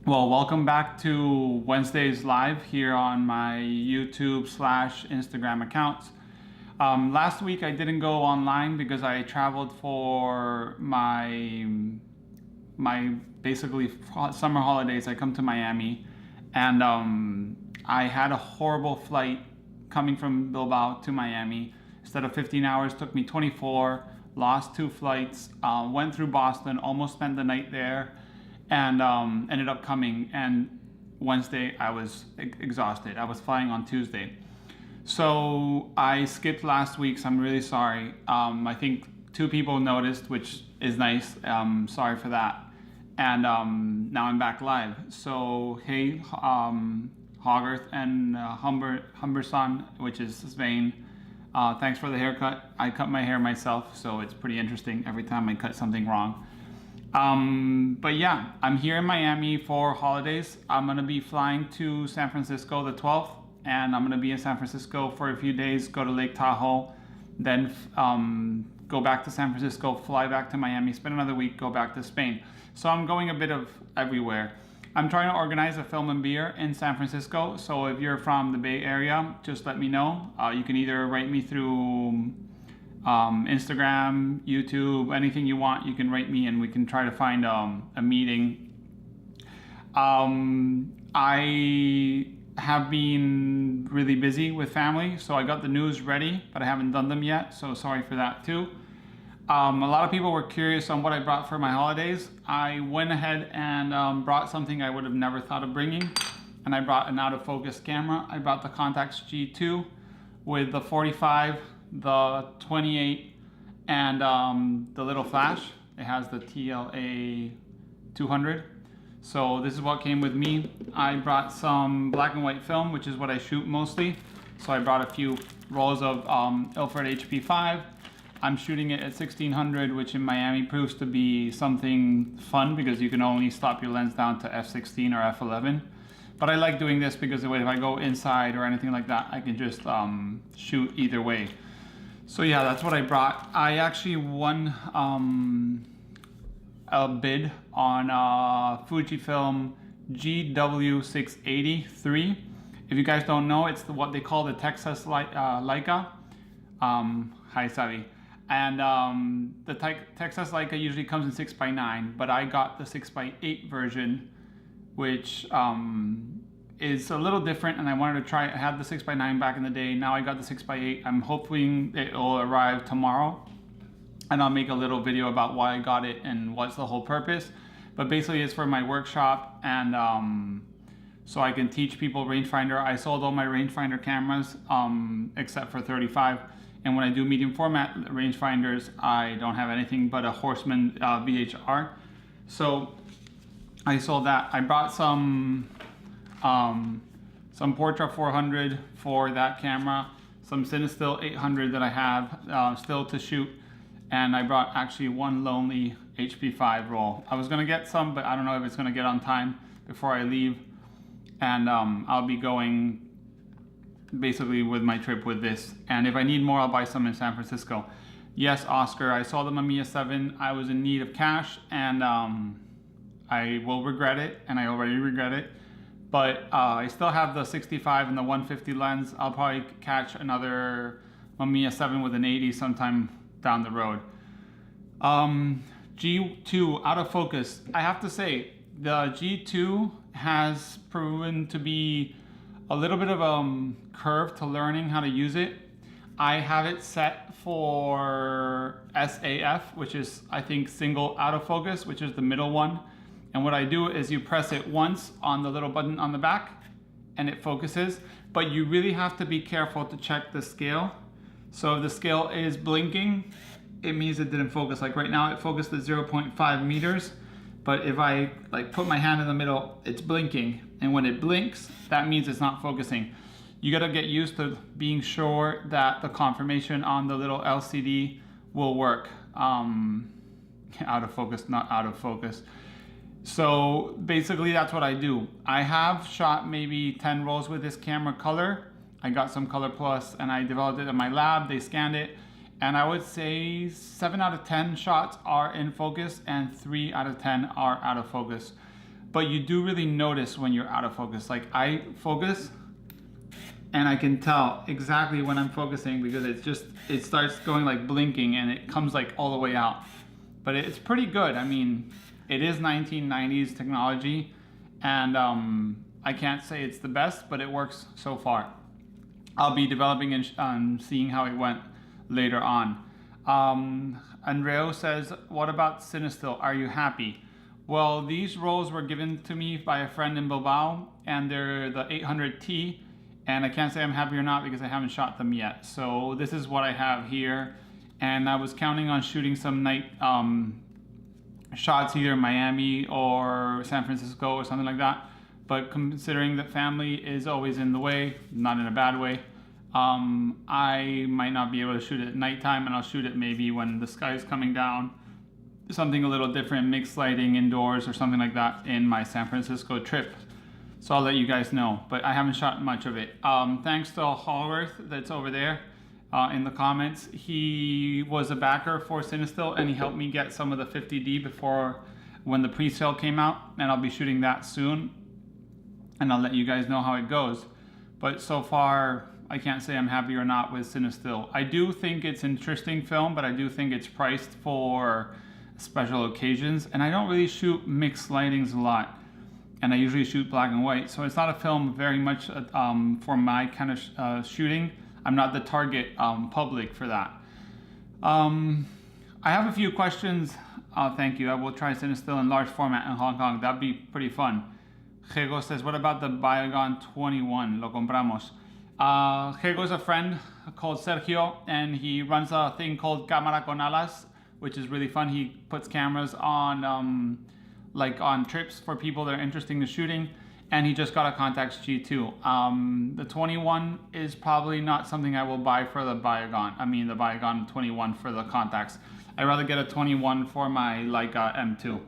Well, welcome back to Wednesday's Live here on my YouTube slash Instagram accounts. Last week I didn't go online because I traveled for my basically summer holidays. I come to Miami, and I had a horrible flight coming from Bilbao to Miami. Instead of 15 hours, took me 24. Lost two flights. Went through Boston, almost spent the night there, and ended up coming. And Wednesday I was exhausted. I was flying on Tuesday. So I skipped last week, so I'm really sorry. I think two people noticed, which is nice. Sorry for that. And now I'm back live. So hey, Hogarth and Humberson, which is Spain. Thanks for the haircut. I cut my hair myself, so it's pretty interesting every time I cut something wrong. But yeah, I'm here in Miami for holidays. I'm gonna be flying to San Francisco the 12th, and I'm gonna be in San Francisco for a few days, go to Lake Tahoe, then go back to San Francisco, fly back to Miami, spend another week, go back to Spain. So I'm going a bit of everywhere. I'm trying to organize a film and beer in San Francisco, so if you're from the Bay Area, just let me know. You can either write me through Instagram, YouTube, anything you want, you can write me and we can try to find a meeting. I have been really busy with family, so I got the news ready, but I haven't done them yet, so sorry for that too. A lot of people were curious on what I brought for my holidays. I went ahead and brought something I would have never thought of bringing, and I brought an out-of-focus camera. I brought the Contax G2 with the 45, the 28, and the little flash. It has the TLA 200. So this is what came with me. I brought some black and white film, which is what I shoot mostly. So I brought a few rolls of Ilford HP5. I'm shooting it at 1600, which in Miami proves to be something fun because you can only stop your lens down to f16 or f11. But I like doing this because if I go inside or anything like that, I can just shoot either way. So yeah, that's what I brought. I actually won a bid on Fujifilm GW680-3. If you guys don't know, it's what they call the Texas Leica. Hi, Savi. And the Texas Leica usually comes in 6x9, but I got the 6x8 version, which is a little different, and I wanted to try. I had the 6x9 back in the day. Now I got the 6x8. I'm hoping it will arrive tomorrow, and I'll make a little video about why I got it and what's the whole purpose. But basically it's for my workshop, and so I can teach people rangefinder. I sold all my rangefinder cameras except for 35. And when I do medium format rangefinders, I don't have anything but a Horseman VHR. So I sold that. I brought some Portra 400 for that camera, some Cinestill 800 that I have still to shoot, and I brought actually one lonely HP5 roll. I was gonna get some, but I don't know if it's gonna get on time before I leave, and I'll be going basically with my trip with this, and if I need more I'll buy some in San Francisco. Yes, Oscar, I saw the Mamiya 7. I was in need of cash, and I will regret it, and I already regret it, but I still have the 65 and the 150 lens. I'll probably catch another Mamiya 7 with an 80 sometime down the road. G2 out of focus. I have to say the G2 has proven to be a little bit of a curve to learning how to use it. I have it set for SAF, which is I think single autofocus, which is the middle one. And what I do is you press it once on the little button on the back and it focuses, but you really have to be careful to check the scale. So if the scale is blinking, it means it didn't focus. Like right now it focused at 0.5 meters. But if I like put my hand in the middle, it's blinking. And when it blinks, that means it's not focusing. You gotta get used to being sure that the confirmation on the little LCD will work. Out of focus, not out of focus. So basically that's what I do. I have shot maybe 10 rolls with this camera color. I got some Color Plus and I developed it in my lab. They scanned it. And I would say 7 out of 10 shots are in focus and 3 out of 10 are out of focus. but you do really notice when you're out of focus. Like I focus and I can tell exactly when I'm focusing because it starts going like blinking and it comes like all the way out. But it's pretty good. I mean, it is 1990s technology, and I can't say it's the best, but it works so far. I'll be developing and seeing how it went later on. Andreo says, what about Cinestill? Are you happy? Well, these rolls were given to me by a friend in Bilbao, and they're the 800T, and I can't say I'm happy or not because I haven't shot them yet. So this is what I have here, and I was counting on shooting some night shots either in Miami or San Francisco or something like that. But considering that family is always in the way, not in a bad way, I might not be able to shoot it at nighttime, and I'll shoot it maybe when the sky is coming down. Something a little different, mixed lighting indoors or something like that in my San Francisco trip. So I'll let you guys know, but I haven't shot much of it. Thanks to Hallworth that's over there in the comments. He was a backer for Cinestill, and he helped me get some of the 50D before when the pre-sale came out, and I'll be shooting that soon. And I'll let you guys know how it goes. But so far, I can't say I'm happy or not with Cinestill. I do think it's interesting film, but I do think it's priced for special occasions, and I don't really shoot mixed lightings a lot, and I usually shoot black and white, so it's not a film very much for my kind of shooting. I'm not the target public for that. I have a few questions. Thank you. I will try Cinestill in large format in Hong Kong. That'd be pretty fun. Jego says, what about the Biogon 21? Lo compramos. Jego's a friend called Sergio, and he runs a thing called Cámara con Alas, which is really fun. He puts cameras on like on trips for people that are interested in shooting, and he just got a Contax G2. The 21 is probably not something I will buy for the Biogon. I mean the Biogon 21 for the Contax. I'd rather get a 21 for my Leica M2.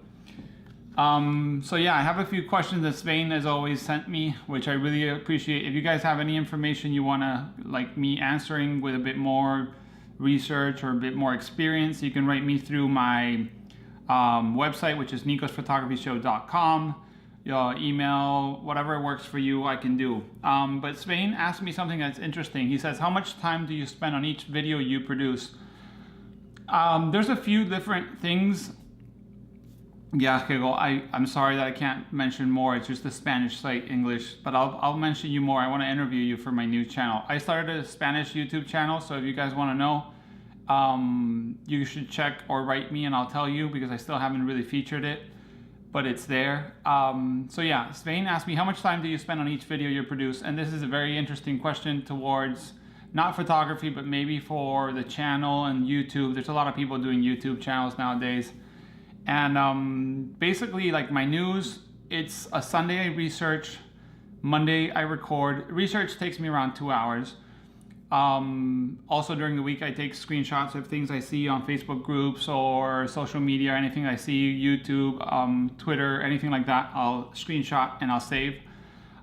So yeah, I have a few questions that Svein has always sent me, which I really appreciate. If you guys have any information you want to like me answering with a bit more research or a bit more experience, you can write me through my website, which is nicosphotography.show.com. Email, whatever works for you, I can do. But Svein asked me something that's interesting. He says, how much time do you spend on each video you produce? There's a few different things. Yeah, Jego, I'm sorry that I can't mention more. It's just the Spanish site, English, but I'll mention you more. I want to interview you for my new channel. I started a Spanish YouTube channel, so if you guys want to know, you should check or write me and I'll tell you, because I still haven't really featured it, but it's there. So yeah, Svein asked me, how much time do you spend on each video you produce? And this is a very interesting question towards not photography, but maybe for the channel and YouTube. There's a lot of people doing YouTube channels nowadays. And basically, like my news, it's a Sunday I research, Monday I record. Research takes me around 2 hours. Also during the week I take screenshots of things I see on Facebook groups or social media, anything I see, YouTube, Twitter, anything like that, I'll screenshot and I'll save.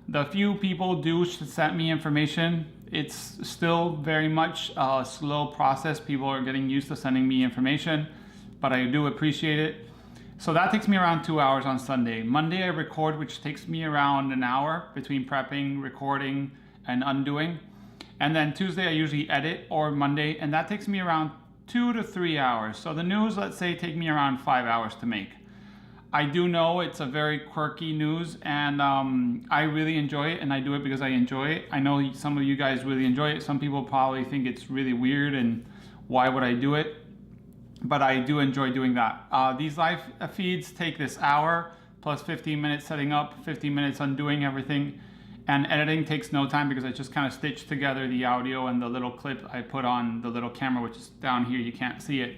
The few people do send me information. It's still very much a slow process. People are getting used to sending me information, but I do appreciate it. So that takes me around 2 hours on Sunday. Monday I record, which takes me around an hour between prepping, recording, and undoing. And then Tuesday I usually edit, or Monday, and that takes me around 2 to 3 hours. So the news, let's say, take me around 5 hours to make. I do know it's a very quirky news, and I really enjoy it, and I do it because I enjoy it. I know some of you guys really enjoy it. Some people probably think it's really weird and why would I do it? But I do enjoy doing that. These live feeds take this hour plus 15 minutes setting up, 15 minutes undoing everything, and editing takes no time because I just kind of stitch together the audio and the little clip I put on the little camera, which is down here, you can't see it.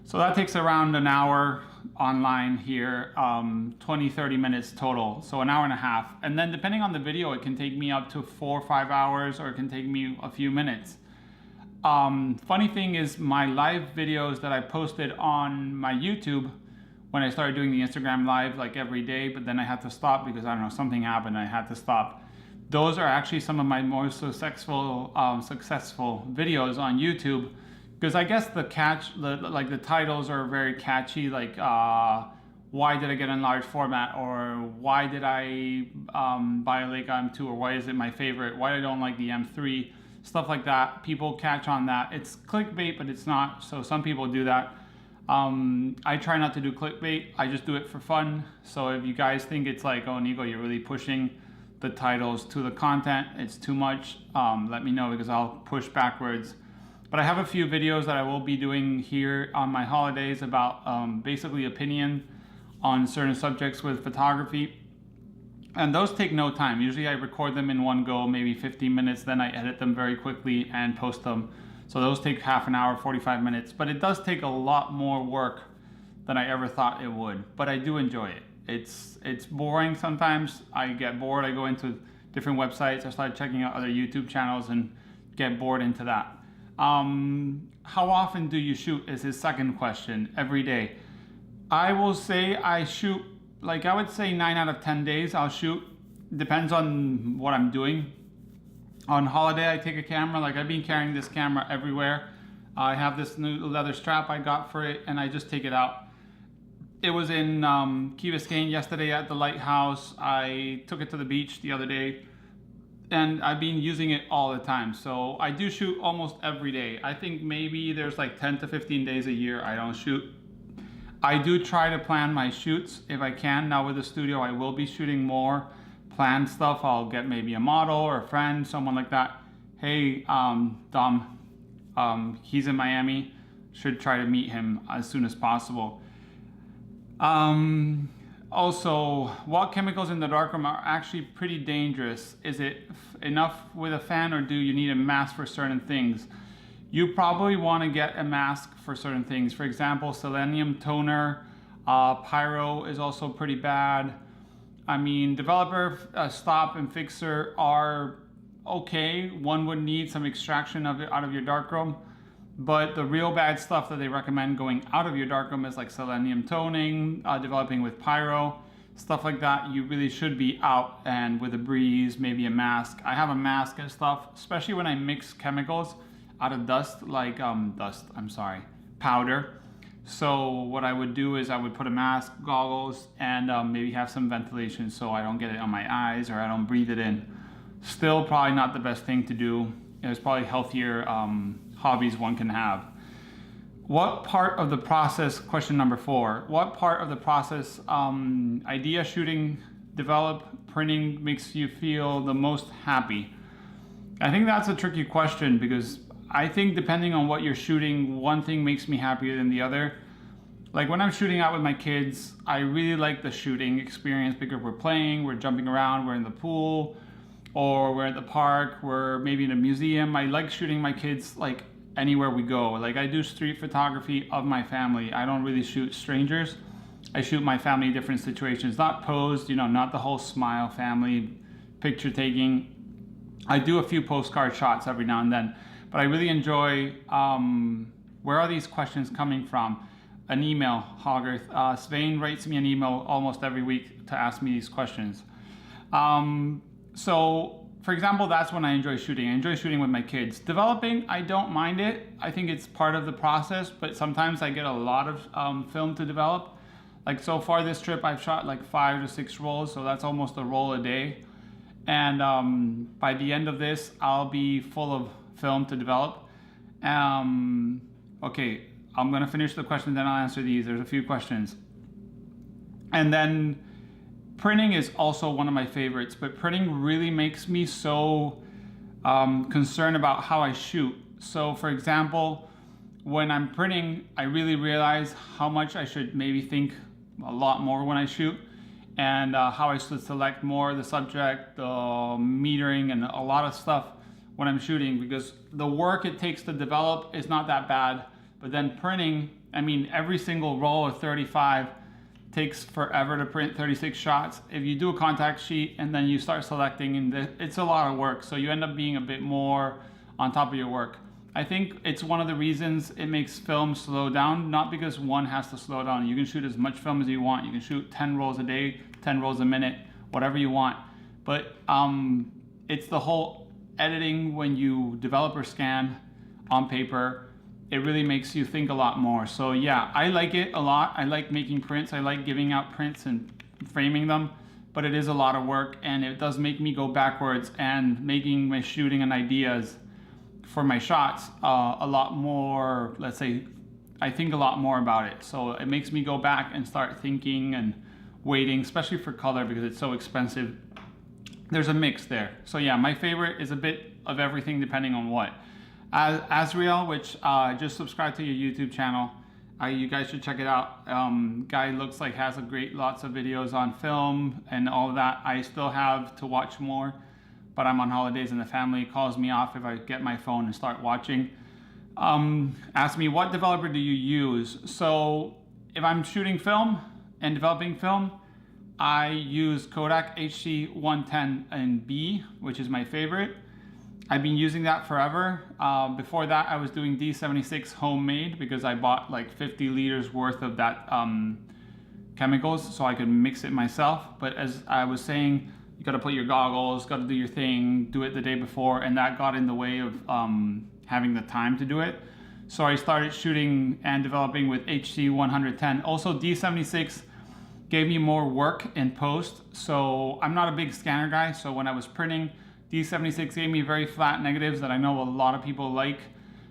So that takes around an hour online here, 20-30 minutes total, so an hour and a half. And then depending on the video, it can take me up to 4 or 5 hours, or it can take me a few minutes. Funny thing is, my live videos that I posted on my YouTube when I started doing the Instagram live like every day, but then I had to stop because I don't know, something happened, I had to stop. Those are actually some of my more successful videos on YouTube, because I guess the titles are very catchy, like why did I get in large format, or why did I buy a Leica M2, or why is it my favorite, why I don't like the M3, stuff like that. People catch on that. It's clickbait, but it's not, so some people do that. I try not to do clickbait, I just do it for fun. So if you guys think it's like, oh Nico, you're really pushing the titles to the content, it's too much, let me know, because I'll push backwards. But I have a few videos that I will be doing here on my holidays about basically opinion on certain subjects with photography. And those take no time. Usually I record them in one go, maybe 15 minutes, then I edit them very quickly and post them. So those take half an hour, 45 minutes, but it does take a lot more work than I ever thought it would, but I do enjoy it. It's boring sometimes. I get bored, I go into different websites, I start checking out other YouTube channels and get bored into that. How often do you shoot is his second question. Every day. I will say I shoot, like I would say 9 out of 10 days I'll shoot. Depends on what I'm doing. On holiday I take a camera, like I've been carrying this camera everywhere. I have this new leather strap I got for it and I just take it out. It was in Key Biscayne yesterday at the lighthouse. I took it to the beach the other day and I've been using it all the time. So I do shoot almost every day. I think maybe there's like 10 to 15 days a year I don't shoot. I do try to plan my shoots if I can. Now with the studio I will be shooting more planned stuff. I'll get maybe a model or a friend, someone like that. Hey, Dom, he's in Miami. Should try to meet him as soon as possible. Also, what chemicals in the darkroom are actually pretty dangerous? Is it enough with a fan, or do you need a mask for certain things? You probably want to get a mask for certain things. For example, selenium toner, pyro is also pretty bad. I mean, developer, stop and fixer are okay. One would need some extraction of it out of your darkroom, but the real bad stuff that they recommend going out of your darkroom is like selenium toning, developing with pyro, stuff like that. You really should be out and with a breeze, maybe a mask. I have a mask and stuff, especially when I mix chemicals out of dust, like powder. So what I would do is I would put a mask, goggles, and maybe have some ventilation so I don't get it on my eyes or I don't breathe it in. Still probably not the best thing to do. There's probably healthier hobbies one can have. What part of the process, question number 4, what part of the process, idea shooting, develop, printing makes you feel the most happy? I think that's a tricky question because I think depending on what you're shooting, one thing makes me happier than the other. Like when I'm shooting out with my kids, I really like the shooting experience because we're playing, we're jumping around, we're in the pool, or we're at the park, we're maybe in a museum. I like shooting my kids like anywhere we go. Like I do street photography of my family. I don't really shoot strangers. I shoot my family in different situations, not posed, you know, not the whole smile family picture taking. I do a few postcard shots every now and then. But I really enjoy, where are these questions coming from? An email, Hogarth. Svein writes me an email almost every week to ask me these questions. So, for example, that's when I enjoy shooting. I enjoy shooting with my kids. Developing, I don't mind it. I think it's part of the process, but sometimes I get a lot of film to develop. Like so far this trip, I've shot like 5 to 6 rolls, so that's almost a roll a day. And by the end of this, I'll be full of film to develop. Okay, I'm gonna finish the question, then I'll answer these. There's a few questions. And then printing is also one of my favorites, but printing really makes me so concerned about how I shoot. So for example, when I'm printing, I really realize how much I should maybe think a lot more when I shoot, and how I should select more the subject, the metering, and a lot of stuff when I'm shooting, because the work it takes to develop is not that bad. But then printing, I mean, every single roll of 35 takes forever to print 36 shots. If you do a contact sheet and then you start selecting, and it's a lot of work. So you end up being a bit more on top of your work. I think it's one of the reasons it makes film slow down, not because one has to slow down. You can shoot as much film as you want. You can shoot 10 rolls a day, 10 rolls a minute, whatever you want. But it's the whole editing when you develop or scan on paper, it really makes you think a lot more. So yeah, I like it a lot. I like making prints. I like giving out prints and framing them, but it is a lot of work, and it does make me go backwards and making my shooting and ideas for my shots a lot more, let's say, I think a lot more about it. So it makes me go back and start thinking and waiting, especially for color because it's so expensive. There's a mix there. So yeah, my favorite is a bit of everything depending on what. Azrael, which just subscribe to your YouTube channel. You guys should check it out. Guy looks like has lots of videos on film and all of that. I still have to watch more, but I'm on holidays and the family calls me off if I get my phone and start watching. Ask me, what developer do you use? So if I'm shooting film and developing film, I use Kodak HC110 and B, which is my favorite. I've been using that forever. Before that, I was doing D76 homemade because I bought like 50 liters worth of that chemicals so I could mix it myself. But as I was saying, you gotta put your goggles, gotta do your thing, do it the day before, and that got in the way of having the time to do it. So I started shooting and developing with HC110. Also, D76 gave me more work in post. So I'm not a big scanner guy, so when I was printing, D76 gave me very flat negatives that I know a lot of people like,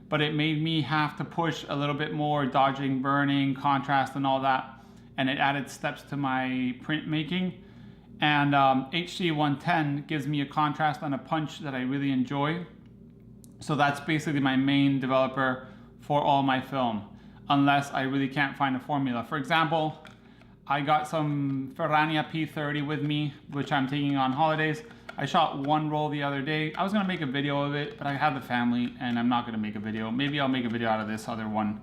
but it made me have to push a little bit more dodging, burning, contrast and all that, and it added steps to my print making. And HC110 gives me a contrast and a punch that I really enjoy. So that's basically my main developer for all my film, unless I really can't find a formula. For example, I got some Ferrania P30 with me, which I'm taking on holidays. I shot one roll the other day. I was gonna make a video of it, but I have the family and I'm not gonna make a video. Maybe I'll make a video out of this other one.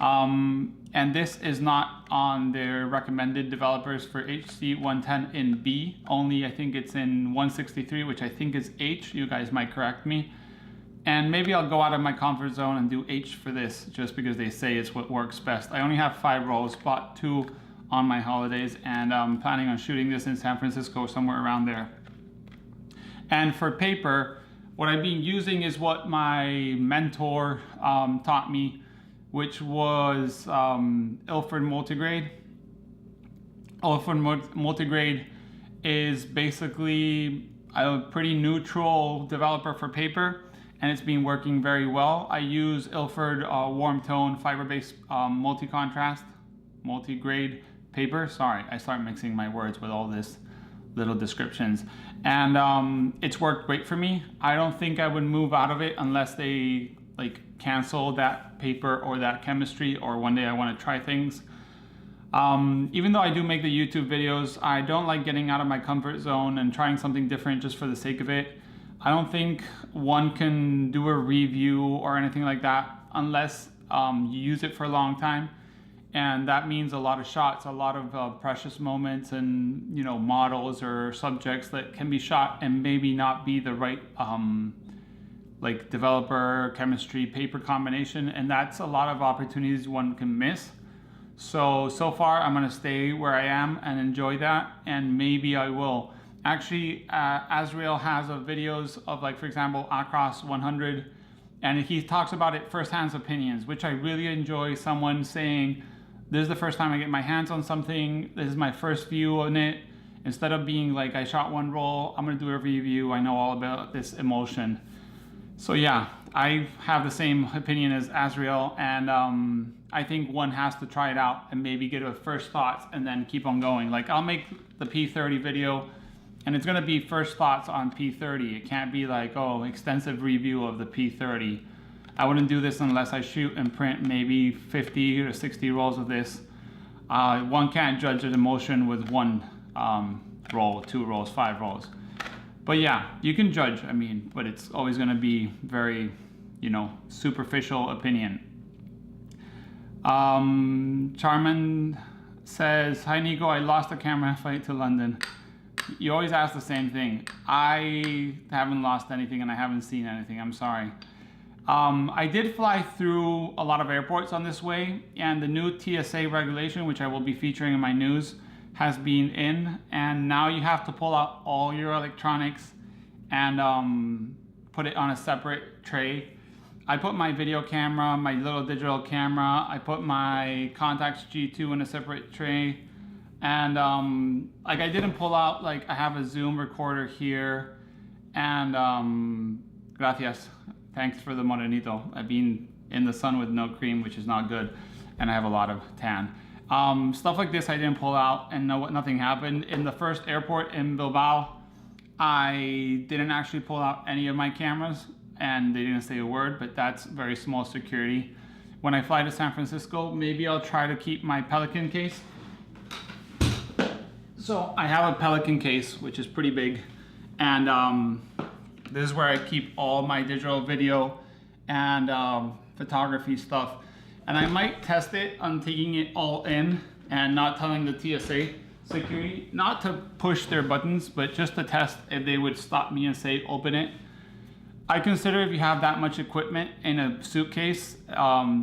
And this is not on their recommended developers for HC110 in B, only I think it's in 163, which I think is H. You guys might correct me. And maybe I'll go out of my comfort zone and do H for this just because they say it's what works best. I only have 5 rolls, bought 2 on my holidays, and I'm planning on shooting this in San Francisco, somewhere around there. And for paper, what I've been using is what my mentor taught me, which was Ilford Multigrade. Ilford Multigrade is basically a pretty neutral developer for paper, and it's been working very well. I use Ilford warm tone fiber-based multi-contrast, multi-grade paper. Sorry, I start mixing my words with all this little descriptions. And it's worked great for me. I don't think I would move out of it unless they like cancel that paper or that chemistry, or one day I want to try things. Even though I do make the YouTube videos, I don't like getting out of my comfort zone and trying something different just for the sake of it. I don't think one can do a review or anything like that unless you use it for a long time. And that means a lot of shots, a lot of precious moments, and models or subjects that can be shot and maybe not be the right like developer, chemistry, paper combination, and that's a lot of opportunities one can miss. So far I'm gonna stay where I am and enjoy that, and maybe I will. Actually, Azrael has videos of, like, for example, Across 100, and he talks about it first-hand opinions, which I really enjoy. Someone saying, this is the first time I get my hands on something, this is my first view on it, instead of being like, I shot one roll, I'm gonna do a review, I know all about this emulsion. So yeah, I have the same opinion as Azrael, and I think one has to try it out and maybe get a first thoughts and then keep on going. Like, I'll make the P30 video, and it's gonna be first thoughts on P30. It can't be like, oh, extensive review of the P30. I wouldn't do this unless I shoot and print maybe 50 or 60 rolls of this. One can't judge an emulsion with one roll, 2 rolls, 5 rolls. But yeah, you can judge, but it's always gonna be very, superficial opinion. Charman says, hi Nico, I lost the camera flight to London. You always ask the same thing. I haven't lost anything and I haven't seen anything, I'm sorry. I did fly through a lot of airports on this way, and the new TSA regulation, which I will be featuring in my news, has been in, and now you have to pull out all your electronics and put it on a separate tray. I put my video camera, my little digital camera, I put my Contax G2 in a separate tray, and like I didn't pull out, like I have a Zoom recorder here, and gracias, thanks for the morenito. I've been in the sun with no cream, which is not good, and I have a lot of tan. Stuff like this I didn't pull out, and nothing happened. In the first airport in Bilbao, I didn't actually pull out any of my cameras, and they didn't say a word, but that's very small security. When I fly to San Francisco, maybe I'll try to keep my Pelican case. So I have a Pelican case, which is pretty big, and this is where I keep all my digital video and photography stuff. And I might test it on taking it all in and not telling the TSA security, not to push their buttons, but just to test if they would stop me and say, open it. I consider if you have that much equipment in a suitcase,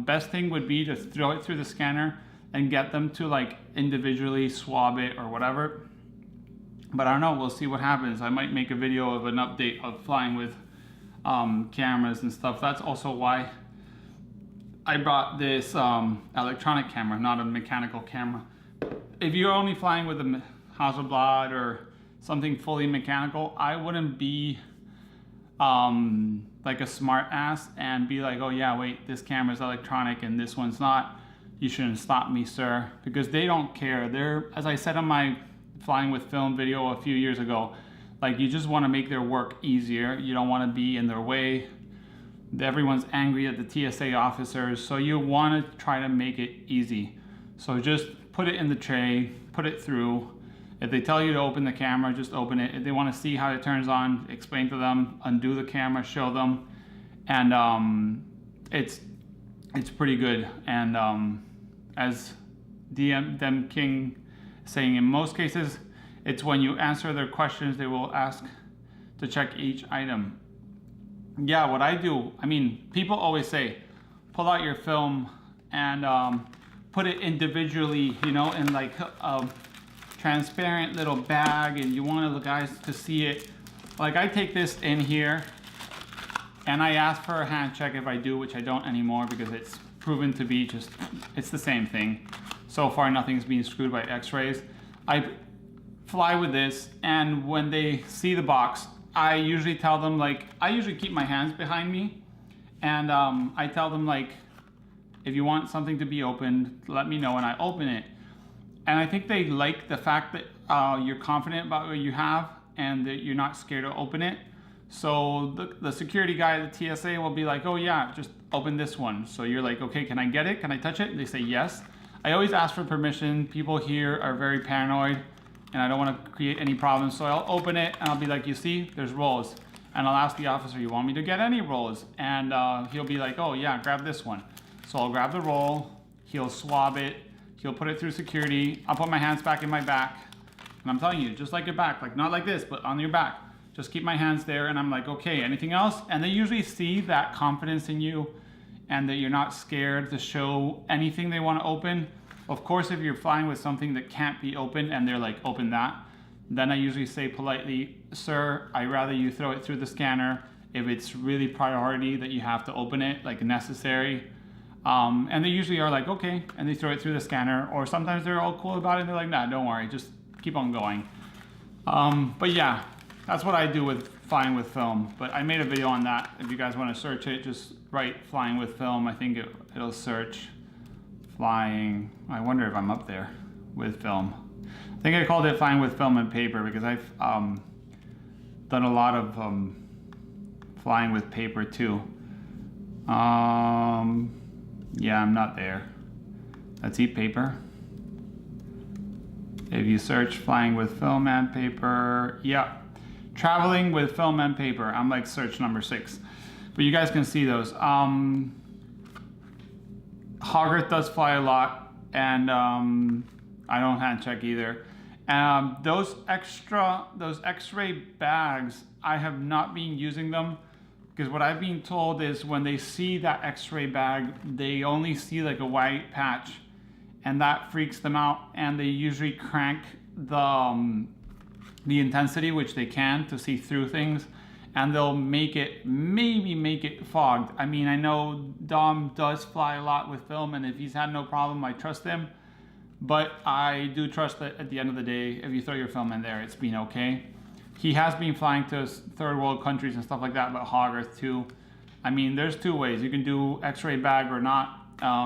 best thing would be to throw it through the scanner and get them to like individually swab it or whatever. But I don't know, we'll see what happens. I might make a video of an update of flying with cameras and stuff. That's also why I brought this electronic camera, not a mechanical camera. If you're only flying with a Hasselblad or something fully mechanical, I wouldn't be like a smart ass and be like, oh yeah, wait, this camera's electronic and this one's not. You shouldn't stop me, sir, because they don't care. They're, as I said on my flying with film video a few years ago, like you just want to make their work easier. You don't want to be in their way. Everyone's angry at the TSA officers, so you want to try to make it easy. So just put it in the tray, put it through. If they tell you to open the camera, just open it. If they want to see how it turns on, explain to them, undo the camera, show them, and it's pretty good. And as Dem King saying, in most cases, it's when you answer their questions, they will ask to check each item. Yeah, what I do, I mean, people always say, pull out your film and put it individually, you know, in like a transparent little bag, and you want the guys to see it. Like I take this in here and I ask for a hand check if I do, which I don't anymore because it's proven to be just, it's the same thing. So far, nothing's being screwed by x-rays. I fly with this, and when they see the box, I usually tell them, like, I usually keep my hands behind me, and I tell them, like, if you want something to be opened, let me know and I open it. And I think they like the fact that you're confident about what you have and that you're not scared to open it. So the security guy at the TSA will be like, oh yeah, just open this one. So you're like, okay, can I get it? Can I touch it? And they say yes. I always ask for permission. People here are very paranoid, and I don't want to create any problems. So I'll open it and I'll be like, you see, there's rolls. And I'll ask the officer, you want me to get any rolls? And he'll be like, oh yeah, grab this one. So I'll grab the roll, he'll swab it, he'll put it through security. I'll put my hands back in my back. And I'm telling you, just like your back, like not like this, but on your back. Just keep my hands there, and I'm like, okay, anything else? And they usually see that confidence in you and that you're not scared to show anything they want to open. Of course, if you're flying with something that can't be opened and they're like, open that, then I usually say politely, sir, I'd rather you throw it through the scanner if it's really priority that you have to open it, like necessary. And they usually are like, okay, and they throw it through the scanner, or sometimes they're all cool about it and they're like, nah, don't worry, just keep on going. But yeah, that's what I do with flying with film. But I made a video on that. If you guys want to search it, just write flying with film. I think it'll search flying. I wonder if I'm up there with film. I think I called it flying with film and paper because I've done a lot of flying with paper too. Yeah, I'm not there. Let's eat paper. If you search flying with film and paper, yeah. Traveling with film and paper, I'm like search number 6. But you guys can see those. Hogarth does fly a lot, and I don't hand check either. Those x-ray bags, I have not been using them because what I've been told is when they see that x-ray bag, they only see like a white patch, and that freaks them out, and they usually crank the intensity, which they can, to see through things, and they'll maybe make it fogged. I mean, I know Dom does fly a lot with film, and if he's had no problem, I trust him. But I do trust that at the end of the day, if you throw your film in there, it's been okay. He has been flying to third world countries and stuff like that, but Hogarth too. I mean, there's two ways. You can do X-ray bag or not.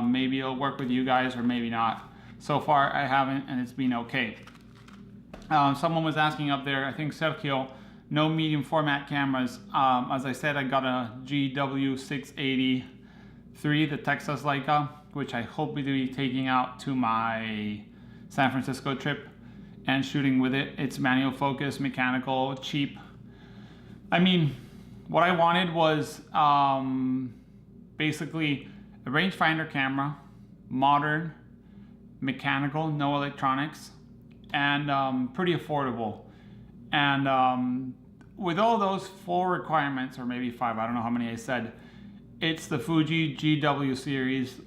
Maybe it'll work with you guys or maybe not. So far, I haven't, and it's been okay. Someone was asking up there, I think Sergio, no medium format cameras. As I said, I got a GW683, the Texas Leica, which I hope to be taking out to my San Francisco trip and shooting with it. It's manual focus, mechanical, cheap. I mean, what I wanted was basically a rangefinder camera, modern, mechanical, no electronics, and pretty affordable. And with all those 4 requirements, or maybe 5, I don't know how many I said, it's the Fuji GW series.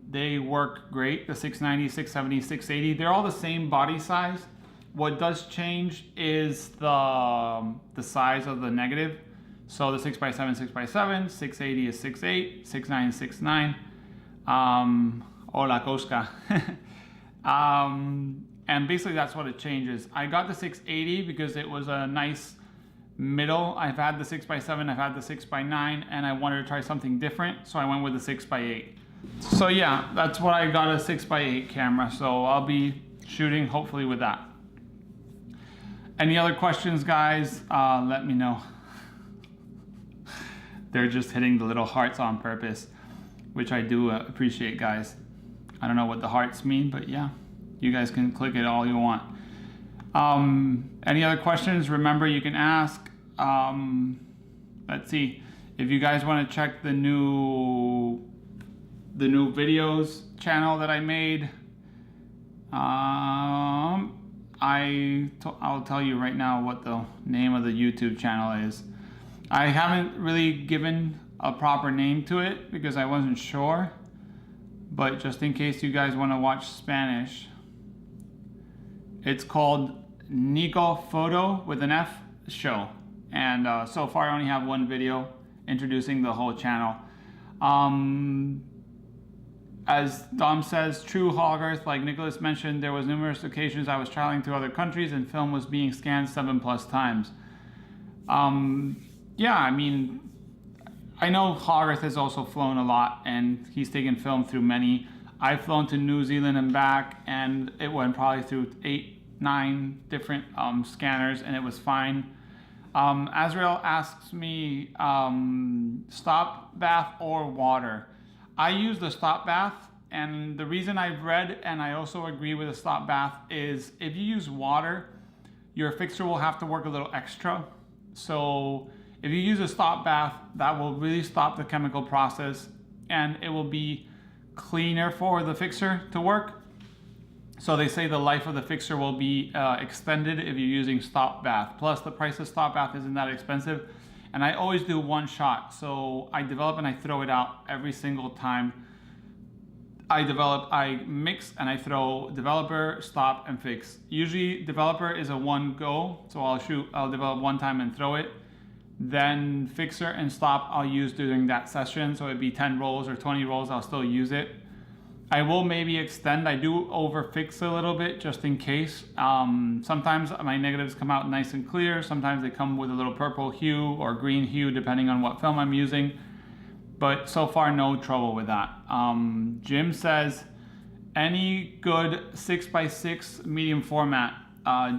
They work great, the 690, 670, 680. They're all the same body size. What does change is the size of the negative. So the 6x7, 6x7, 680 is 6.8, 6.9 is 6.9. Hola, Koska. And basically that's what it changes. I got the 680 because it was a nice middle. I've had the 6x7, I've had the 6x9, and I wanted to try something different, so I went with the 6x8. So yeah, that's what I got, a 6x8 camera. So I'll be shooting hopefully with that. Any other questions, guys? Let me know. They're just hitting the little hearts on purpose, which I do appreciate, guys. I don't know what the hearts mean, but yeah, you guys can click it all you want. Any other questions? Remember, you can ask. Let's see, if you guys want to check the new videos channel that I made, I'll tell you right now what the name of the YouTube channel is. I haven't really given a proper name to it because I wasn't sure, but just in case you guys want to watch Spanish, it's called Nico Photo with an F show. And so far I only have one video introducing the whole channel. As Dom says, true Hogarth, like Nicholas mentioned, there was numerous occasions I was traveling to other countries and film was being scanned 7+ times. Yeah, I mean, I know Hogarth has also flown a lot and he's taken film through many. I've flown to New Zealand and back, and it went probably through 8-9 different scanners, and it was fine. Azrael asks me, stop bath or water? I use the stop bath, and the reason I've read, and I also agree with the stop bath, is if you use water, your fixture will have to work a little extra. So if you use a stop bath, that will really stop the chemical process, and it will be cleaner for the fixture to work. So they say the life of the fixture will be extended if you're using stop bath. Plus the price of stop bath isn't that expensive. And I always do one shot. So I develop and I throw it out every single time. I mix and I throw developer, stop, and fix. Usually developer is a one go. So I'll develop one time and throw it. Then fixer and stop I'll use during that session. So it'd be 10 rolls or 20 rolls, I'll still use it. I will maybe extend. I do over fix a little bit just in case. Sometimes my negatives come out nice and clear. Sometimes they come with a little purple hue or green hue depending on what film I'm using. But so far no trouble with that. Jim says, any good 6x6 medium format?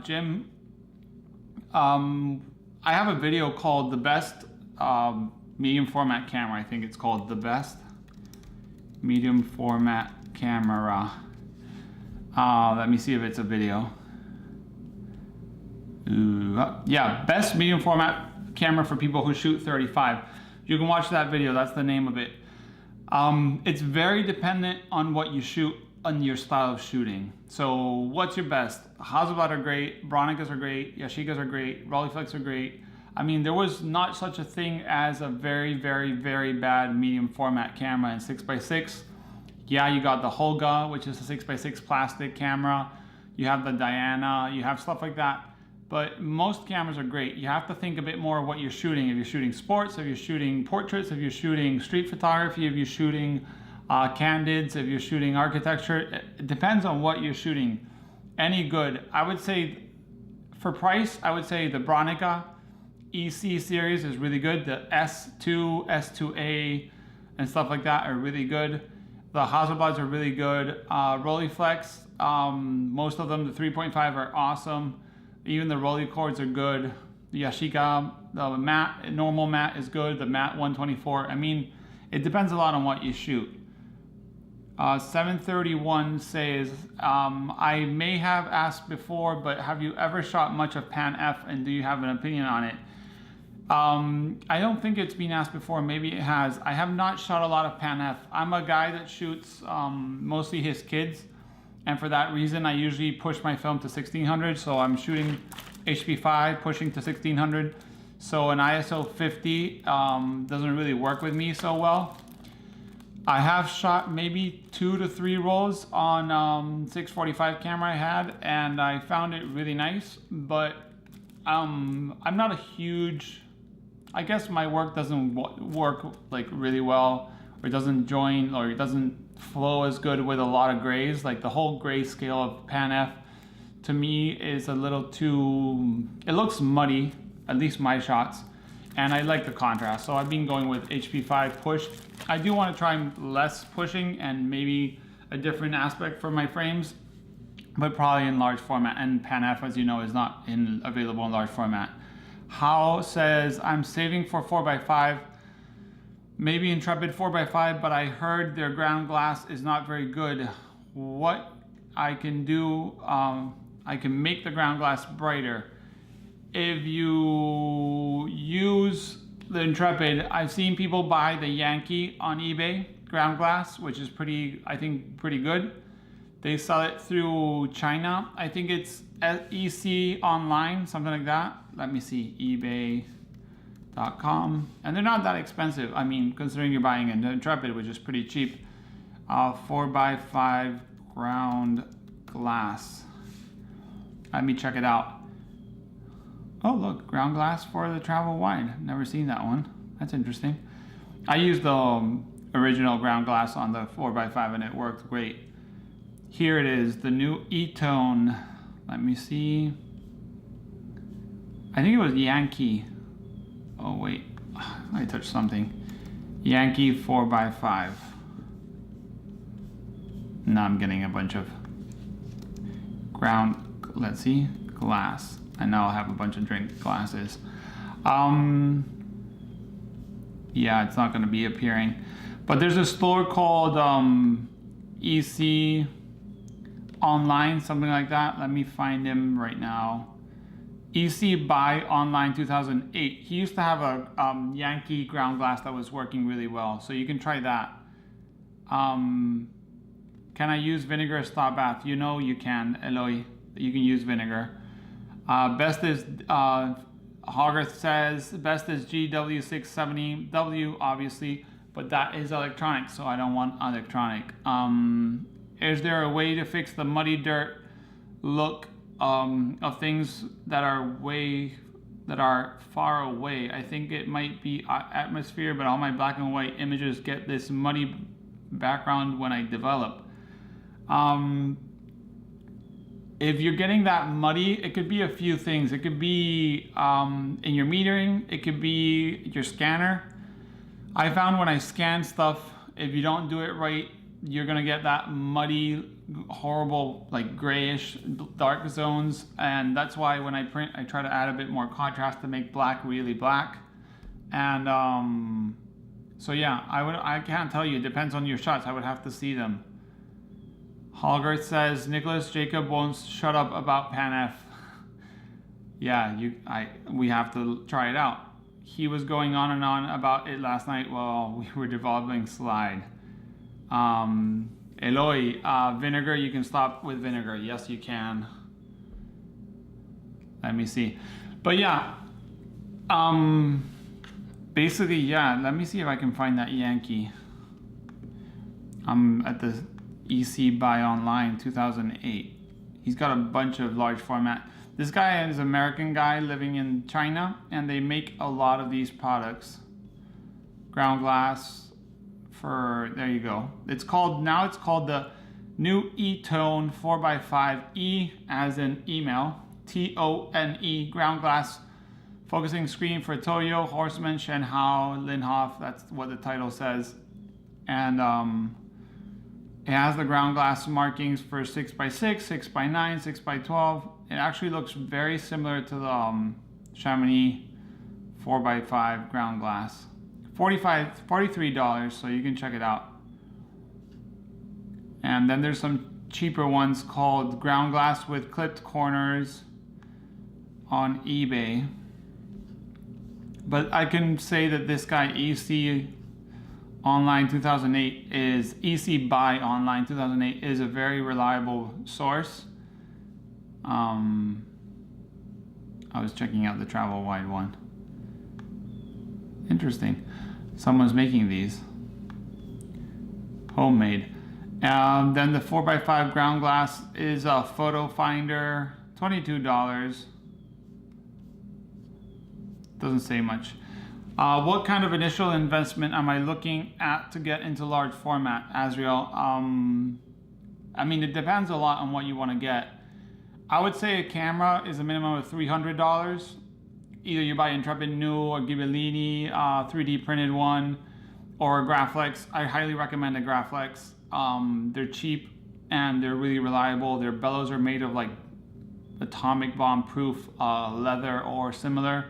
Jim, I have a video called The Best Medium Format Camera. I think it's called The Best Medium Format Camera. Let me see if it's a video. Yeah, Best Medium Format Camera for people who shoot 35. You can watch that video, that's the name of it. It's very dependent on what you shoot, on your style of shooting. So what's your best? Hasselblad are great, Bronicas are great, Yashicas are great, Rolleiflex are great. I mean, there was not such a thing as a very, very, very bad medium format camera in 6x6. Yeah, you got the Holga, which is a 6x6 plastic camera. You have the Diana, you have stuff like that. but most cameras are great. You have to think a bit more what you're shooting. If you're shooting sports, if you're shooting portraits, if you're shooting street photography, if you're shooting candids, if you're shooting architecture, it depends on what you're shooting. Any good, I would say, for price, I would say the Bronica EC series is really good. The S2, S2A, and stuff like that are really good. The Hasselblads are really good. Rolleiflex, most of them, the 3.5 are awesome. Even the Rolleicords are good. The Yashica, the matte, normal matte is good. The matte 124. I mean, it depends a lot on what you shoot. 731 says, I may have asked before, but have you ever shot much of Pan F, and do you have an opinion on it? I don't think it's been asked before. Maybe it has. I have not shot a lot of Pan F. I'm a guy that shoots mostly his kids, and for that reason I usually push my film to 1600. So I'm shooting HP5 pushing to 1600, so an ISO 50 doesn't really work with me so well. I have shot maybe 2 to 3 rolls on 645 camera I had, and I found it really nice, but I'm not a huge, I guess my work doesn't work like really well, or it doesn't join, or it doesn't flow as good with a lot of grays. Like the whole gray scale of Pan F to me is a little too, it looks muddy, at least my shots, and I like the contrast. So I've been going with HP5 pushed. I do want to try less pushing and maybe a different aspect for my frames, but probably in large format, and Pan F, as you know, is not available in large format. How says, I'm saving for 4x5, maybe Intrepid 4x5, but I heard their ground glass is not very good. What I can do, I can make the ground glass brighter. If you use the Intrepid, I've seen people buy the Yankee on eBay ground glass, which is pretty, I think, pretty good. They sell it through China. I think it's EC online, something like that. Let me see, ebay.com. And they're not that expensive. I mean, considering you're buying an Intrepid, which is pretty cheap. 4x5 ground glass. Let me check it out. Oh, look, ground glass for the travel wide. Never seen that one. That's interesting. I used the original ground glass on the 4x5 and it worked great. Here it is, the new E-tone. Let me see. I think it was Yankee. Oh wait, I touched something. Yankee 4x5. Now I'm getting a bunch of ground, let's see, glass. And now I'll have a bunch of drink glasses. Yeah, it's not gonna be appearing. But there's a store called EC Online, something like that. Let me find him right now. EC Buy Online 2008. He used to have a Yankee ground glass that was working really well, so you can try that. Can I use vinegar to stop bath? You know you can, Eloy. You can use vinegar. Best is, Hogarth says, best is GW670W, obviously, but that is electronic, so I don't want electronic. Is there a way to fix the muddy dirt look of things that are far away? I think it might be atmosphere, but all my black and white images get this muddy background when I develop. If you're getting that muddy, it could be a few things. It could be in your metering, it could be your scanner. I found when I scan stuff, if you don't do it right, you're gonna get that muddy, horrible, like grayish, dark zones. And that's why when I print, I try to add a bit more contrast to make black really black. And so yeah, I can't tell you, it depends on your shots. I would have to see them. Holgert says, Nicholas Jacob won't shut up about Pan F. Yeah, we have to try it out. He was going on and on about it last night while we were developing Slide. Eloy, vinegar, you can stop with vinegar. Yes, you can. Let me see. But yeah, basically, yeah, let me see if I can find that Yankee. I'm at the EC Buy Online 2008. He's got a bunch of large format. This guy is an American guy living in China, and they make a lot of these products. Ground glass for, there you go. It's called the new E-Tone 4x5, E as in email, Tone, ground glass focusing screen for Toyo, Horseman, Shenhao, Linhof, that's what the title says. And it has the ground glass markings for 6x6, 6x9, 6x12. It actually looks very similar to the Chamonix 4x5 ground glass. $43, so you can check it out. And then there's some cheaper ones called ground glass with clipped corners on eBay. But I can say that this guy EC Online 2008 is EC Buy Online 2008 is a very reliable source. I was checking out the travel wide one. Interesting. Someone's making these. Homemade. Then the 4x5 ground glass is a photo finder, $22. Doesn't say much. What kind of initial investment am I looking at to get into large format, Azriel? I mean, it depends a lot on what you want to get. I would say a camera is a minimum of $300. Either you buy Intrepid New or Ghibellini 3D printed one, or a Graflex. I highly recommend a Graflex. They're cheap and they're really reliable. Their bellows are made of like atomic bomb proof leather or similar.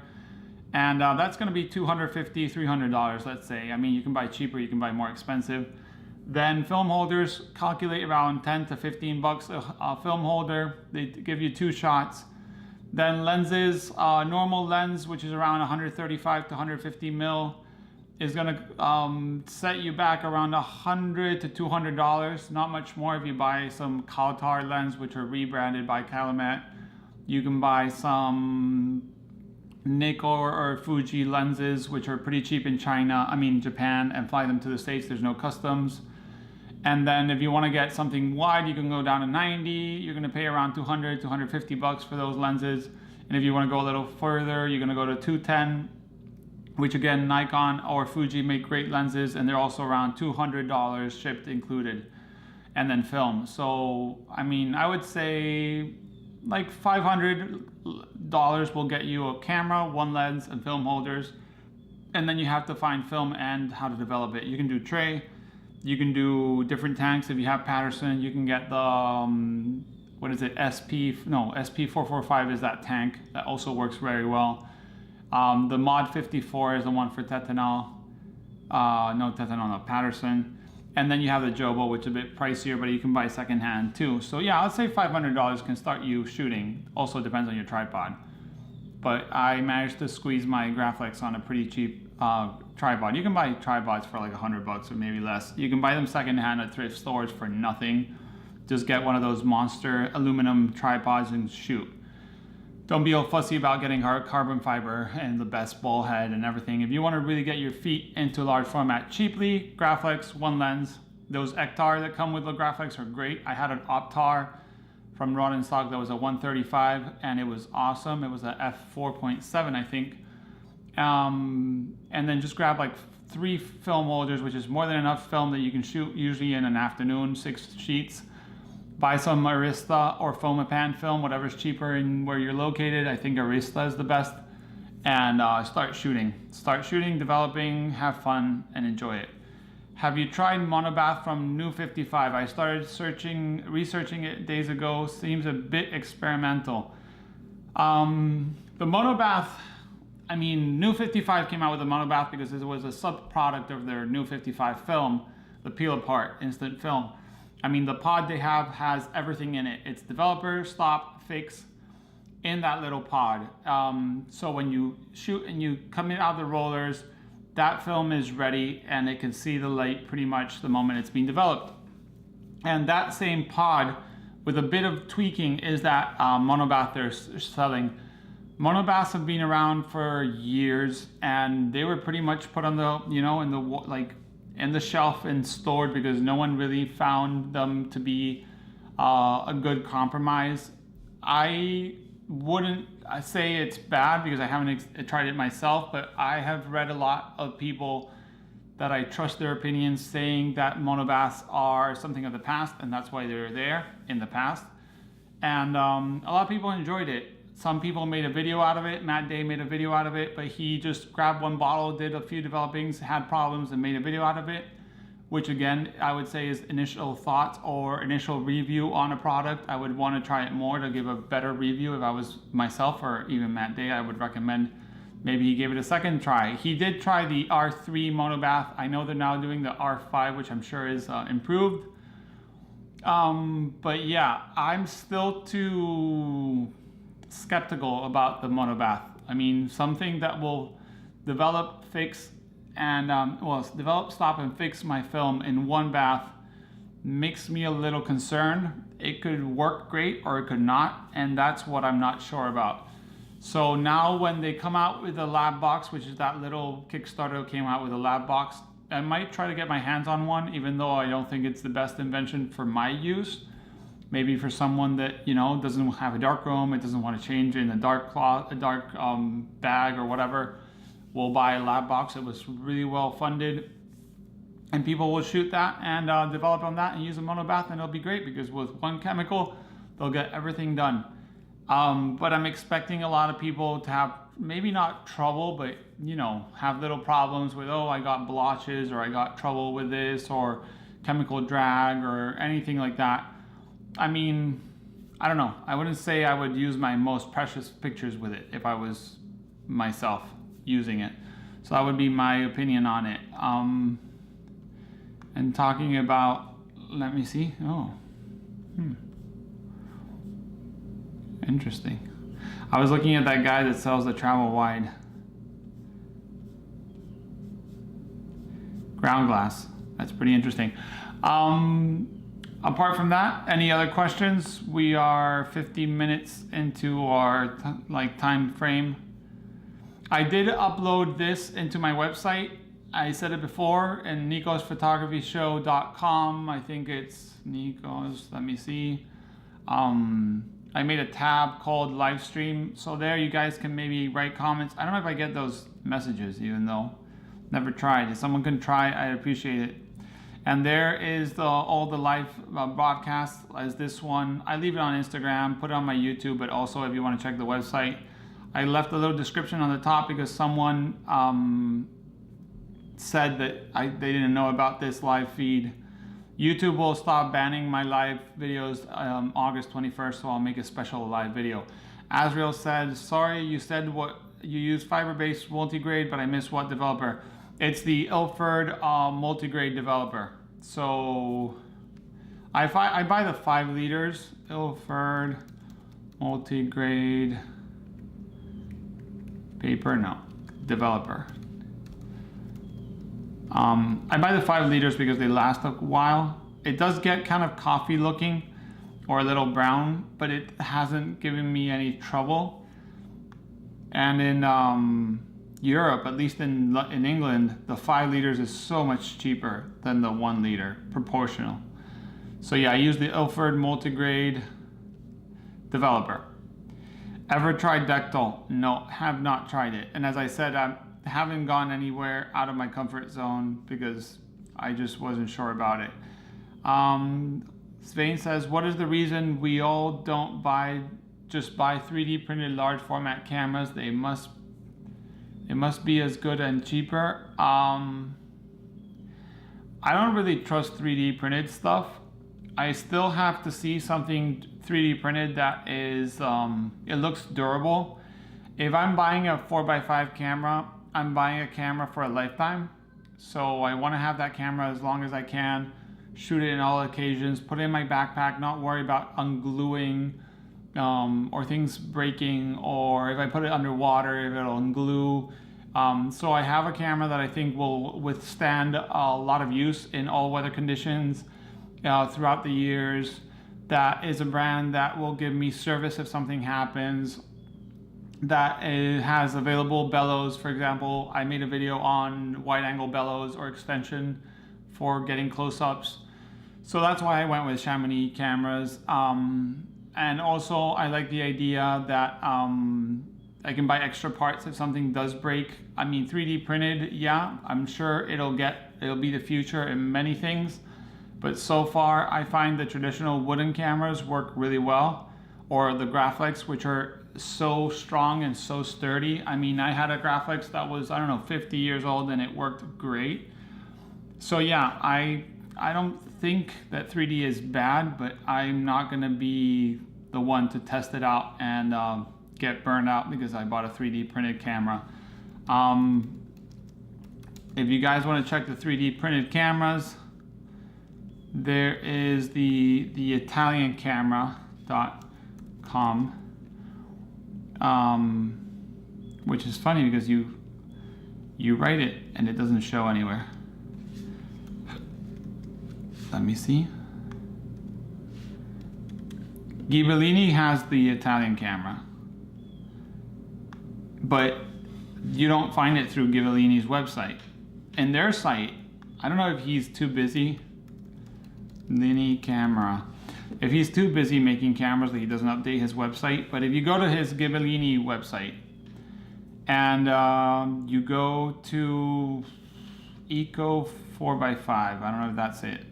And that's going to be $250, $300, let's say. I mean, you can buy cheaper, you can buy more expensive. Then film holders, calculate around 10 to 15 bucks a film holder. They give you 2 shots. Then lenses, normal lens, which is around 135 to 150 mil, is going to set you back around $100 to $200. Not much more if you buy some Kautar lens, which are rebranded by Calumet. You can buy some Nico or Fuji lenses, which are pretty cheap in Japan, and fly them to the States. There's no customs. And then if you want to get something wide, you can go down to 90. You're going to pay around 200, 250 bucks for those lenses. And if you want to go a little further, you're going to go to 210, which again, Nikon or Fuji make great lenses, and they're also around $200 shipped included. And then film. So, I mean, I would say like $500 will get you a camera, 1 lens, and film holders. And then you have to find film and how to develop it. You can do tray. You can do different tanks. If you have Patterson, you can get the, what is it, SP445 is that tank. That also works very well. The Mod 54 is the one for Tetanol. No, Patterson. And then you have the Jobo, which is a bit pricier, but you can buy secondhand too. So yeah, I'd say $500 can start you shooting. Also depends on your tripod. But I managed to squeeze my Graflex on a pretty cheap tripod. You can buy tripods for like $100 or maybe less. You can buy them secondhand at thrift stores for nothing. Just get one of those monster aluminum tripods and shoot. Don't be all fussy about getting carbon fiber and the best ball head and everything. If you want to really get your feet into large format cheaply, Graflex, 1 lens. Those Ektar that come with the Graflex are great. I had an Optar from Rod and Stock that was a 135 and it was awesome. It was a f4.7, I think. And then just grab like 3 film holders, which is more than enough film that you can shoot usually in an afternoon, 6 sheets. Buy some Arista or Fomapan film, whatever's cheaper and where you're located. I think Arista is the best. And start shooting. Start shooting, developing, have fun, and enjoy it. Have you tried MonaBass from New 55? I started researching it days ago. Seems a bit experimental. The MonaBass, I mean, New 55 came out with the MonaBass because it was a sub-product of their New 55 film, the peel apart instant film. I mean, the pod they have has everything in it. It's developer, stop, fix in that little pod. So when you shoot and you come in out of the rollers, that film is ready and it can see the light pretty much the moment it's being developed. And that same pod with a bit of tweaking is that MonaBass they're selling. MonaBass have been around for years and they were pretty much put on the, in the shelf and stored because no one really found them to be a good compromise. I wouldn't say it's bad because I haven't tried it myself, but I have read a lot of people that I trust their opinions saying that MonaBass are something of the past, and that's why they're there in the past. And a lot of people enjoyed it. Some people made a video out of it. Matt Day made a video out of it, but he just grabbed one bottle, did a few developings, had problems, and made a video out of it, which again, I would say is initial thoughts or initial review on a product. I would want to try it more to give a better review. If I was myself or even Matt Day, I would recommend maybe he gave it a second try. He did try the R3 MonaBass. I know they're now doing the R5, which I'm sure is improved. But yeah, I'm still too skeptical about the MonaBass. I mean, something that will develop, fix, and develop, stop, and fix my film in one bath makes me a little concerned. It could work great or it could not, and that's what I'm not sure about. So now when they come out with a lab box, which is that little Kickstarter came out with a lab box, I might try to get my hands on one, even though I don't think it's the best invention for my use. Maybe for someone that, you know, doesn't have a darkroom, it doesn't want to change in a dark bag or whatever, will buy a lab box. It was really well funded, and people will shoot that and develop on that and use a MonaBass, and it'll be great because with one chemical, they'll get everything done. But I'm expecting a lot of people to have maybe not trouble, but you know, have little problems with, oh, I got blotches, or I got trouble with this, or chemical drag, or anything like that. I mean, I don't know. I wouldn't say I would use my most precious pictures with it if I was myself using it. So that would be my opinion on it. And talking about, let me see. Oh, interesting. I was looking at that guy that sells the travel wide ground glass. That's pretty interesting. Apart from that, any other questions? We are 50 minutes into our time frame. I did upload this into my website. I said it before, in nicosphotography.show.com. I think it's Nico's, let me see. I made a tab called live stream. So there you guys can maybe write comments. I don't know if I get those messages, even though never tried. If someone can try, I'd appreciate it. And there is all the live broadcasts as this one. I leave it on Instagram, put it on my YouTube, but also if you want to check the website, I left a little description on the top because someone said that they didn't know about this live feed. YouTube will stop banning my live videos August 21st, so I'll make a special live video. Azrael said, sorry, you said what you use fiber-based multigrade, but I missed what developer. It's the Ilford multigrade developer. So I buy the 5 liters, Ilford multigrade paper, no, developer. I buy the 5 liters because they last a while. It does get kind of coffee looking or a little brown, but it hasn't given me any trouble. And in Europe, at least in England, the 5 liters is so much cheaper than the 1 liter, proportional. So yeah, I use the Ilford multigrade developer. Ever tried Dectal? No, have not tried it. And as I said, I haven't gone anywhere out of my comfort zone because I just wasn't sure about it. Svein says, what is the reason we all don't just buy 3D printed large format cameras? It must be as good and cheaper. I don't really trust 3D printed stuff. I still have to see something 3D printed that is, it looks durable. If I'm buying a 4x5 camera, I'm buying a camera for a lifetime. So I want to have that camera as long as I can, shoot it in all occasions, put it in my backpack, not worry about ungluing or things breaking, or if I put it underwater, if it'll unglue. So I have a camera that I think will withstand a lot of use in all weather conditions throughout the years. That is a brand that will give me service if something happens. That it has available bellows. For example, I made a video on wide angle bellows or extension for getting close-ups. So that's why I went with Chamonix cameras. And also I like the idea that I can buy extra parts if something does break. I mean, 3D printed, yeah, I'm sure it'll be the future in many things. But so far, I find the traditional wooden cameras work really well, or the Graflex, which are so strong and so sturdy. I mean, I had a Graflex that was, I don't know, 50 years old and it worked great. So yeah, I don't think that 3D is bad, but I'm not gonna be the one to test it out and get burned out because I bought a 3D printed camera. If you guys want to check the 3D printed cameras, there is the italiancamera.com, which is funny because you write it and it doesn't show anywhere. Let me see. Ghibellini has the Italian camera, but you don't find it through Ghibellini's website. And their site, I don't know if he's too busy. Lini camera. If he's too busy making cameras that he doesn't update his website, but if you go to his Ghibellini website and you go to Eco 4x5, I don't know if that's it.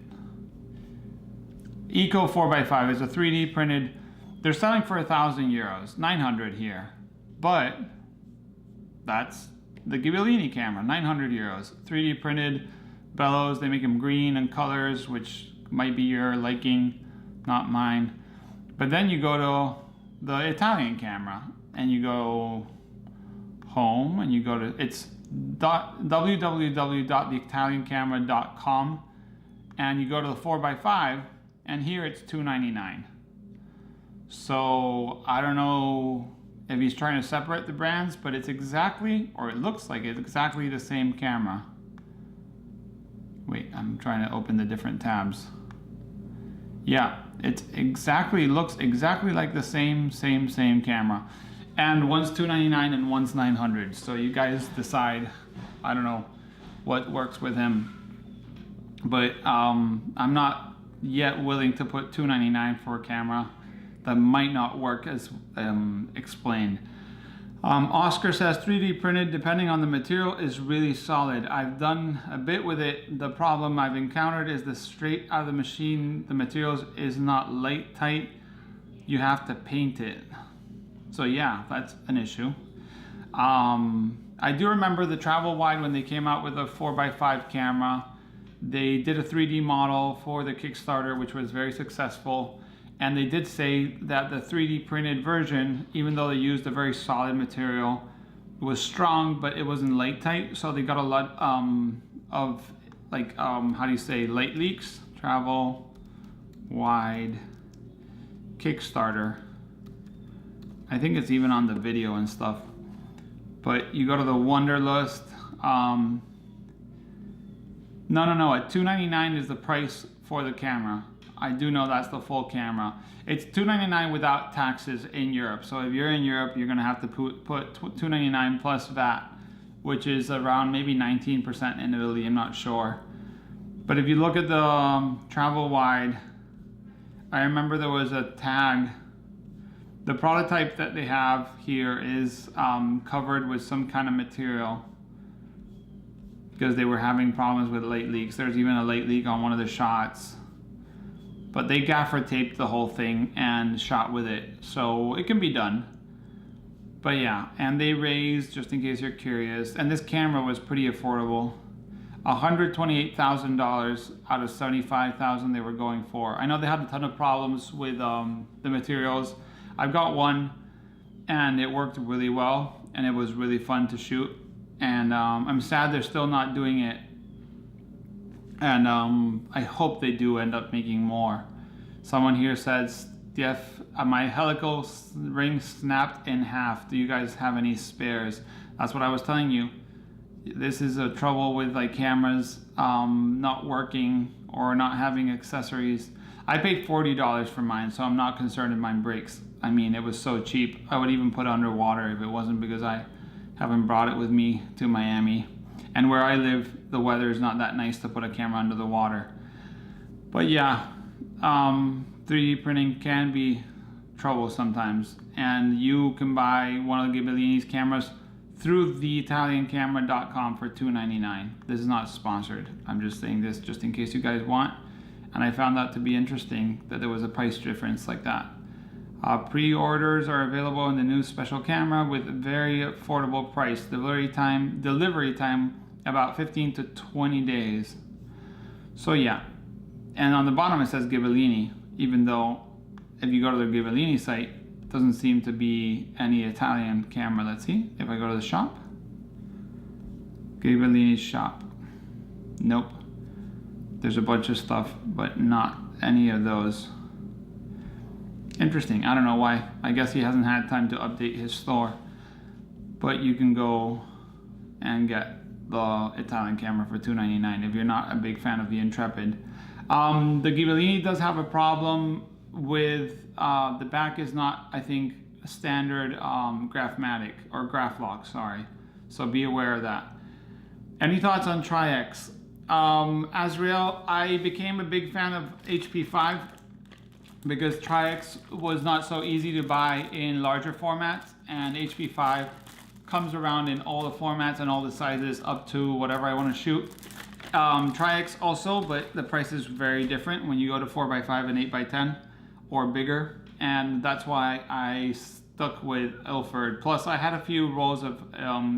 Eco 4x5 is a 3D printed, they're selling for €1,000, 900 here, but that's the Ghibellini camera, 900 euros, 3D printed bellows. They make them green and colors, which might be your liking, not mine. But then you go to the Italian camera and you go home and you go to, it's www.theitaliancamera.com, and you go to the 4x5 and here it's $299. So I don't know if he's trying to separate the brands, but it's exactly, or it looks like it's exactly the same camera. Wait, I'm trying to open the different tabs. Yeah, it's exactly, looks exactly like the same camera. And one's $299 and one's $900. So you guys decide, I don't know what works with him. But I'm not yet willing to put $299 for a camera that might not work as explained. Oscar says 3D printed, depending on the material, is really solid. I've done a bit with it. The problem I've encountered is the straight out of the machine, the materials is not light tight. You have to paint it. So yeah, that's an issue. I do remember the Travel Wide when they came out with a 4x5 camera. They did a 3D model for the Kickstarter, which was very successful. And they did say that the 3D printed version, even though they used a very solid material, was strong, but it wasn't light tight. So they got a lot of like, how do you say, light leaks? Travel Wide Kickstarter. I think it's even on the video and stuff. But you go to the Wonderlust. No, at $299 is the price for the camera. I do know that's the full camera. It's $299 without taxes in Europe. So if you're in Europe, you're gonna have to put $299 plus VAT, which is around maybe 19% in Italy, I'm not sure. But if you look at the Travel Wide, I remember there was a tag. The prototype that they have here is covered with some kind of material because they were having problems with light leaks. There's even a light leak on one of the shots. But they gaffer taped the whole thing and shot with it, so it can be done. But yeah, and they raised, just in case you're curious, and this camera was pretty affordable, $128,000 out of $75,000 they were going for. I know they had a ton of problems with the materials. I've got one, and it worked really well, and it was really fun to shoot. And I'm sad they're still not doing it. And I hope they do end up making more. Someone here says, Jeff, my helical ring snapped in half. Do you guys have any spares? That's what I was telling you. This is a trouble with like cameras not working or not having accessories. I paid $40 for mine, so I'm not concerned if mine breaks. I mean, it was so cheap. I would even put it underwater if it wasn't because I haven't brought it with me to Miami. And where I live, the weather is not that nice to put a camera under the water. But yeah, 3D printing can be trouble sometimes, and you can buy one of the Ghibellini's cameras through theitaliancamera.com for $2.99. This is not sponsored. I'm just saying this just in case you guys want. And I found that to be interesting that there was a price difference like that. Pre-orders are available in the new special camera with very affordable price. Delivery time about 15 to 20 days. So yeah, and on the bottom it says Ghibellini, even though if you go to the Ghibellini site, it doesn't seem to be any Italian camera. Let's see if I go to the shop. Ghibellini's shop. Nope. There's a bunch of stuff, but not any of those. Interesting. I don't know why. I guess he hasn't had time to update his store. But you can go and get the Italian camera for $2.99 if you're not a big fan of the Intrepid. The Ghibellini does have a problem with the back is not, I think, a standard Graphmatic or Graphlock, sorry. So be aware of that. Any thoughts on Tri-X? Azrael, I became a big fan of HP5 because Tri-X was not so easy to buy in larger formats, and HP5 comes around in all the formats and all the sizes up to whatever I want to shoot. Tri-X also, but the price is very different when you go to 4x5 and 8x10 or bigger, and that's why I stuck with Ilford. Plus I had a few rolls of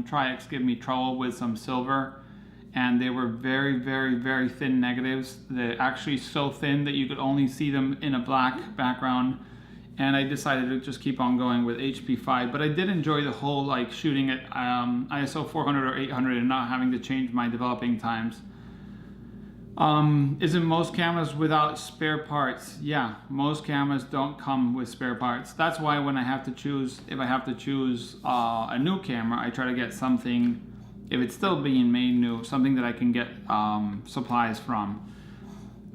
Tri-X give me trouble with some silver, and they were very, very, very thin negatives. They're actually so thin that you could only see them in a black background. And I decided to just keep on going with HP5. But I did enjoy the whole like shooting at ISO 400 or 800 and not having to change my developing times. Isn't most cameras without spare parts? Yeah, most cameras don't come with spare parts. That's why when I have to choose, if I have to choose a new camera, I try to get something, if it's still being made new, something that I can get supplies from.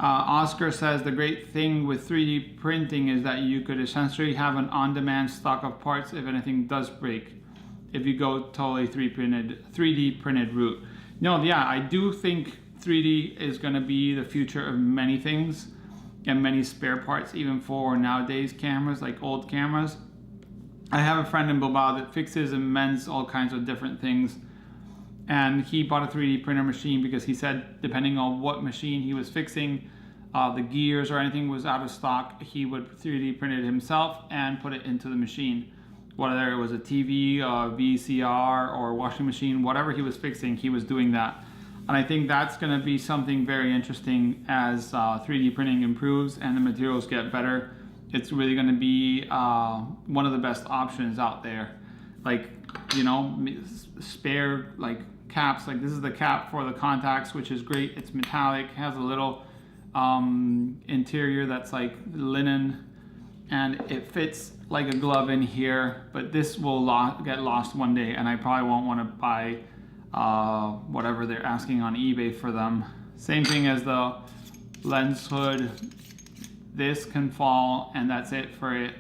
Oscar says the great thing with 3D printing is that you could essentially have an on-demand stock of parts if anything does break, if you go totally 3D printed route. No, yeah, I do think 3D is going to be the future of many things and many spare parts, even for nowadays cameras, like old cameras. I have a friend in Bilbao that fixes and mends all kinds of different things. And he bought a 3D printer machine because he said depending on what machine he was fixing, the gears or anything was out of stock, he would 3D print it himself and put it into the machine. Whether it was a TV, a VCR, or a washing machine, whatever he was fixing, he was doing that. And I think that's going to be something very interesting as 3D printing improves and the materials get better. It's really going to be one of the best options out there. Like, you know, spare like caps, like this is the cap for the contacts, which is great. It's metallic, has a little interior that's like linen, and it fits like a glove in here, but this will get lost one day, and I probably won't want to buy whatever they're asking on eBay for them. Same thing as the lens hood. This can fall, and that's it for it.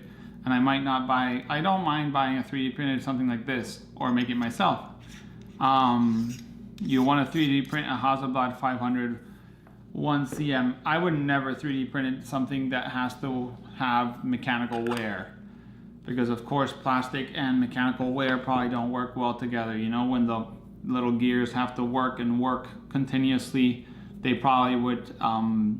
And I might not buy, I don't mind buying a 3D printed something like this or make it myself. You want to 3D print a Hasselblad 500 1cm. I would never 3D print something that has to have mechanical wear, because of course plastic and mechanical wear probably don't work well together. You know, when the little gears have to work and work continuously, they probably would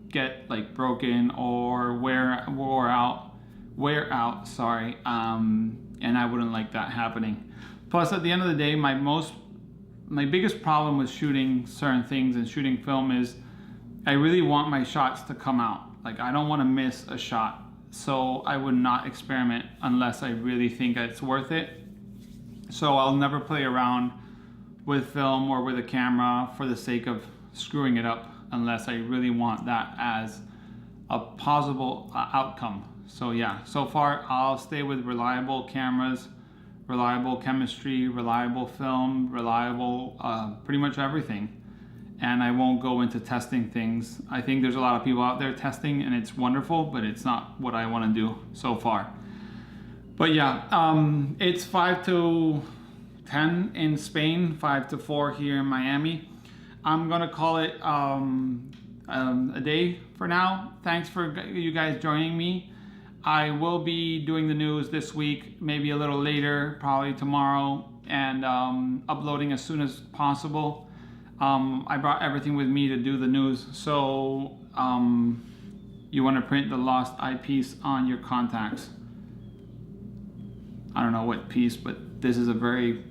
get like broken or wear out, sorry, and I wouldn't like that happening. Plus, at the end of the day, my biggest problem with shooting certain things and shooting film is I really want my shots to come out. Like, I don't want to miss a shot, so I would not experiment unless I really think it's worth it. So I'll never play around with film or with a camera for the sake of screwing it up unless I really want that as a possible outcome. So yeah, so far I'll stay with reliable cameras, reliable chemistry, reliable film, reliable pretty much everything. And I won't go into testing things. I think there's a lot of people out there testing and it's wonderful, but it's not what I want to do so far. But yeah, it's 5 to 10 in Spain, 5 to 4 here in Miami. I'm gonna call it a day for now. Thanks for you guys joining me. I will be doing the news this week, maybe a little later, probably tomorrow, and uploading as soon as possible. I brought everything with me to do the news, so you want to print the lost eyepiece on your contacts. I don't know what piece, but this is a very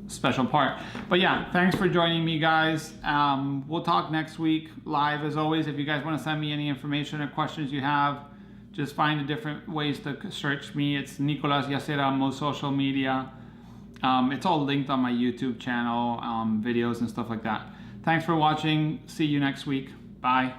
special part. But yeah, thanks for joining me, guys. We'll talk next week live as always. If you guys want to send me any information or questions you have, just find the different ways to search me. It's Nicolas Yacera on most social media. It's all linked on my YouTube channel, videos and stuff like that. Thanks for watching. See you next week. Bye.